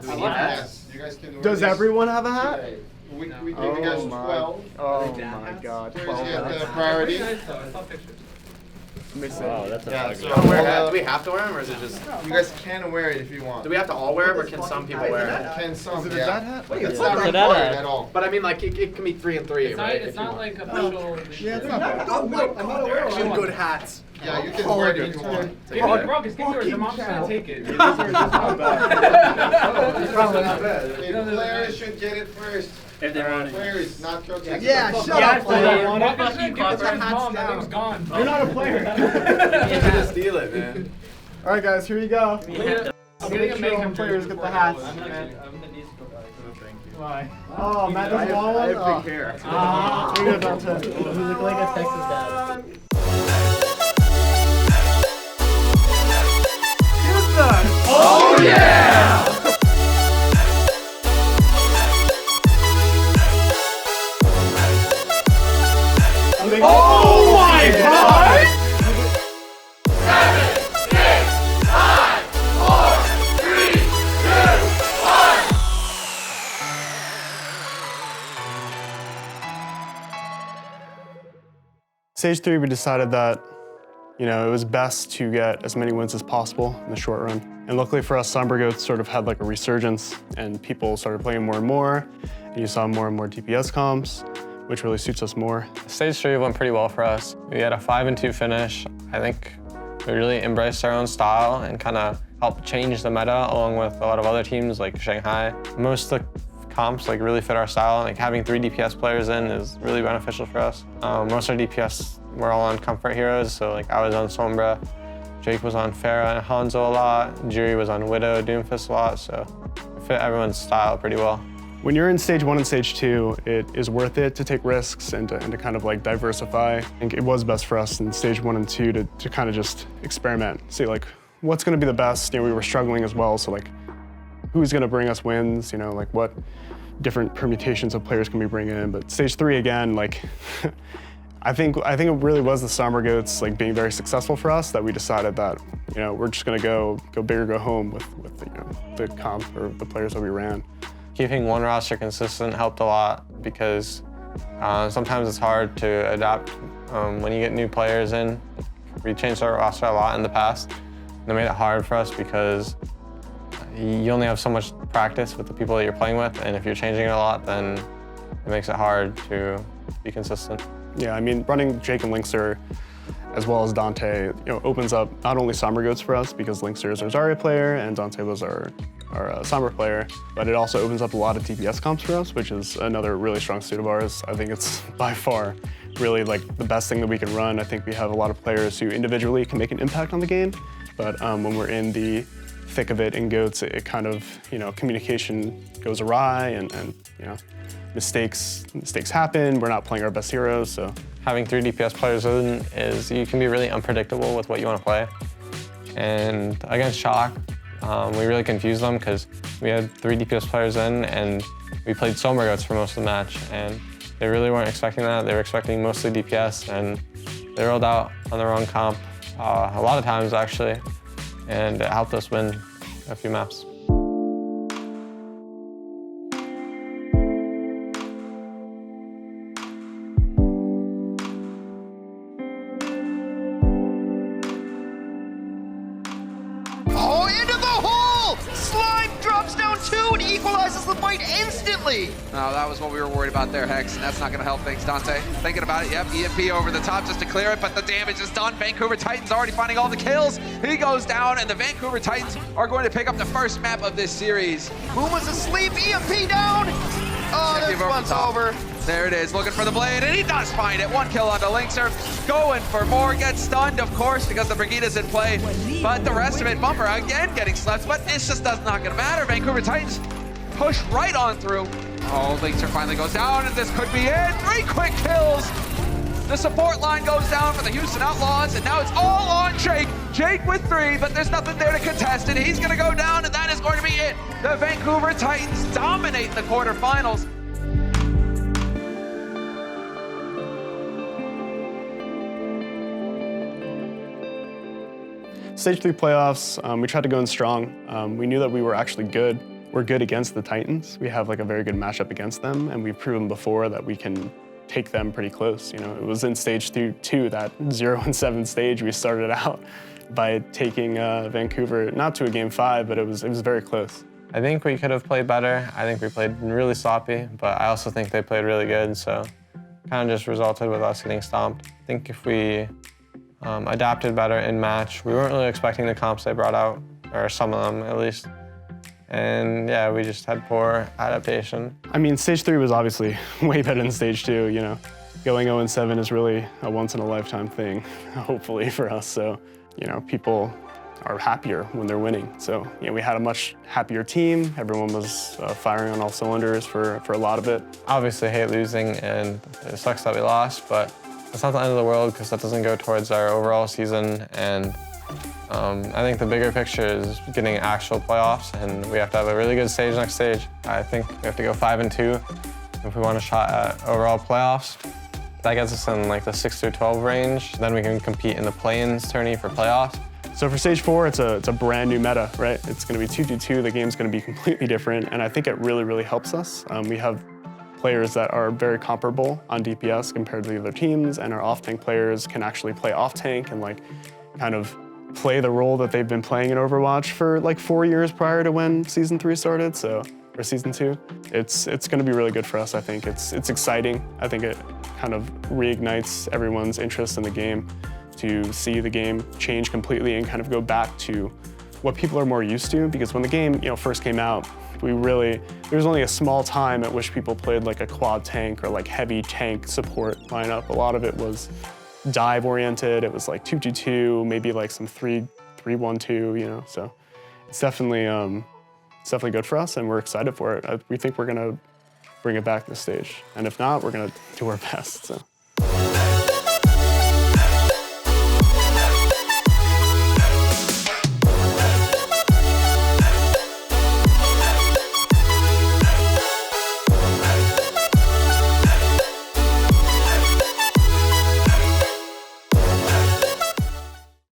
hats? Yes. You guys can wear Does this everyone have a hat? today. We gave you guys 12. Oh my God. Please 12 get hats. priority. Wow, that's Yeah, a so Do we have to wear them, or is it just? you guys can wear it if you want. Do we have to all wear them, or can some people wear them? Can some, Is it a yeah. dad hat? But Yeah. it's not It's a dad required hat. at all. But I mean, like, it can be 3 and 3, right? It's not like official. Yeah, it's not bad. I'm not aware of Some good hats. Yeah, you can wear it if you want. Bro, just give yours. Your mom's gonna take it. The players should get it first. If they want it. Players, not coaches. Yeah, shut up, player. Give it to his mom. That thing's gone. You're not a player. You're gonna steal it, man. All right, guys, here you go. I'm getting a mayhem Players get the hats. I'm the diesel guy, so thank you. Why? Oh, Matt doesn't want one? I have big hair. Here you go, Dante. You look like a Texas dad. Houston! Oh yeah! Oh my God! Stage 3, we decided that, you know, it was best to get as many wins as possible in the short run. And luckily for us, Somber Goats sort of had like a resurgence, and people started playing more and more, and you saw more and more DPS comps, which really suits us more. Stage 3 went pretty well for us. We had a 5-2 finish. I think we really embraced our own style and kind of helped change the meta along with a lot of other teams like Shanghai. Most of the comps like really fit our style. Like having 3 DPS players in is really beneficial for us. Most of our DPS were all on comfort heroes, so like I was on Sombra, Jake was on Pharah and Hanzo a lot, Jiri was on Widow, Doomfist a lot, so it fit everyone's style pretty well. When you're in stage 1 and stage 2, it is worth it to take risks and to kind of like diversify. I think it was best for us in stage 1 and 2 to kind of just experiment, see like what's gonna be the best. You know, we were struggling as well, so like who's gonna bring us wins, you know, like what different permutations of players can we bring in. But stage 3 again, like I think it really was the Somber Goats like being very successful for us that we decided that, you know, we're just gonna go big or go home with the, you know, the comp or the players that we ran. Keeping one roster consistent helped a lot because sometimes it's hard to adapt when you get new players in. We changed our roster a lot in the past. And it made it hard for us because you only have so much practice with the people that you're playing with, and if you're changing it a lot, then it makes it hard to be consistent. Yeah, I mean, running Jake and Linkster as well as Dante, you know, opens up not only Somber Goats for us because Linkster is our Zarya player and Dante was our Somber player, but it also opens up a lot of DPS comps for us, which is another really strong suit of ours. I think it's by far really like the best thing that we can run. I think we have a lot of players who individually can make an impact on the game, but when we're in the thick of it in Goats, it kind of, you know, communication goes awry and you know, mistakes happen. We're not playing our best heroes, so. Having 3 DPS players in is you can be really unpredictable with what you want to play. And against Shock, we really confused them because we had 3 DPS players in and we played Somber Goats for most of the match, and they really weren't expecting that. They were expecting mostly DPS, and they rolled out on the wrong comp a lot of times actually, and it helped us win a few maps. Oh, into the hole! Slime drops down 2 and equalizes the fight instantly! No, that was what we were worried about there, Hex, and that's not going to help things, Dante. Thinking about it, yep, EMP over the top just to clear it, but the damage is done. Vancouver Titans already finding all the kills. He goes down, and the Vancouver Titans are going to pick up the first map of this series. Boom was asleep, EMP down! Oh, this one's over. There it is, looking for the blade, and he does find it. 1 kill onto Linkster, going for more, gets stunned, of course, because the Brigida's in play. But the rest of it, Bumper again getting slept, but this just does not gonna matter. Vancouver Titans push right on through. Oh, Linkster finally goes down, and this could be it. 3 quick kills. The support line goes down for the Houston Outlaws, and now it's all on Jake. Jake with 3, but there's nothing there to contest it. He's gonna go down, and that is going to be it. The Vancouver Titans dominate the quarterfinals. Stage 3 playoffs, we tried to go in strong. We knew that we were actually good. we're good against the Titans. We have like a very good matchup against them, and we've proven before that we can take them pretty close. You know, it was in stage 2, that 0-7 stage we started out by taking Vancouver, not to a game 5, but it was very close. I think we could have played better. I think we played really sloppy, but I also think they played really good, so kind of just resulted with us getting stomped. I think if we adapted better in match, we weren't really expecting the comps they brought out, or some of them at least. And yeah, we just had poor adaptation. I mean, stage 3 was obviously way better than stage 2, you know. Going 0-7 is really a once-in-a-lifetime thing, hopefully for us. So, you know, people are happier when they're winning. So, you know, we had a much happier team. Everyone was firing on all cylinders for a lot of it. Obviously hate losing, and it sucks that we lost, but it's not the end of the world because that doesn't go towards our overall season. And I think the bigger picture is getting actual playoffs, and we have to have a really good stage next stage. I think we have to go 5-2 if we want a shot at overall playoffs. That gets us in like the 6-12 range. Then we can compete in the play-ins tourney for playoffs. So for stage 4, it's a brand new meta, right? It's going to be 2-2-2. The game's going to be completely different, and I think it really helps us. We have players that are very comparable on DPS compared to the other teams, and our off-tank players can actually play off-tank and like kind of play the role that they've been playing in Overwatch for like 4 years prior to when Season 3 started, so, or Season 2. It's going to be really good for us, I think. It's exciting. I think it kind of reignites everyone's interest in the game to see the game change completely and kind of go back to what people are more used to, because when the game, you know, first came out, there was only a small time at which people played like a quad tank or like heavy tank support lineup. A lot of it was dive oriented. It was like 2-2-2, maybe like some 3-1-2, you know. So it's definitely good for us, and we're excited for it. We think we're gonna bring it back to the stage, and if not, we're gonna do our best. So.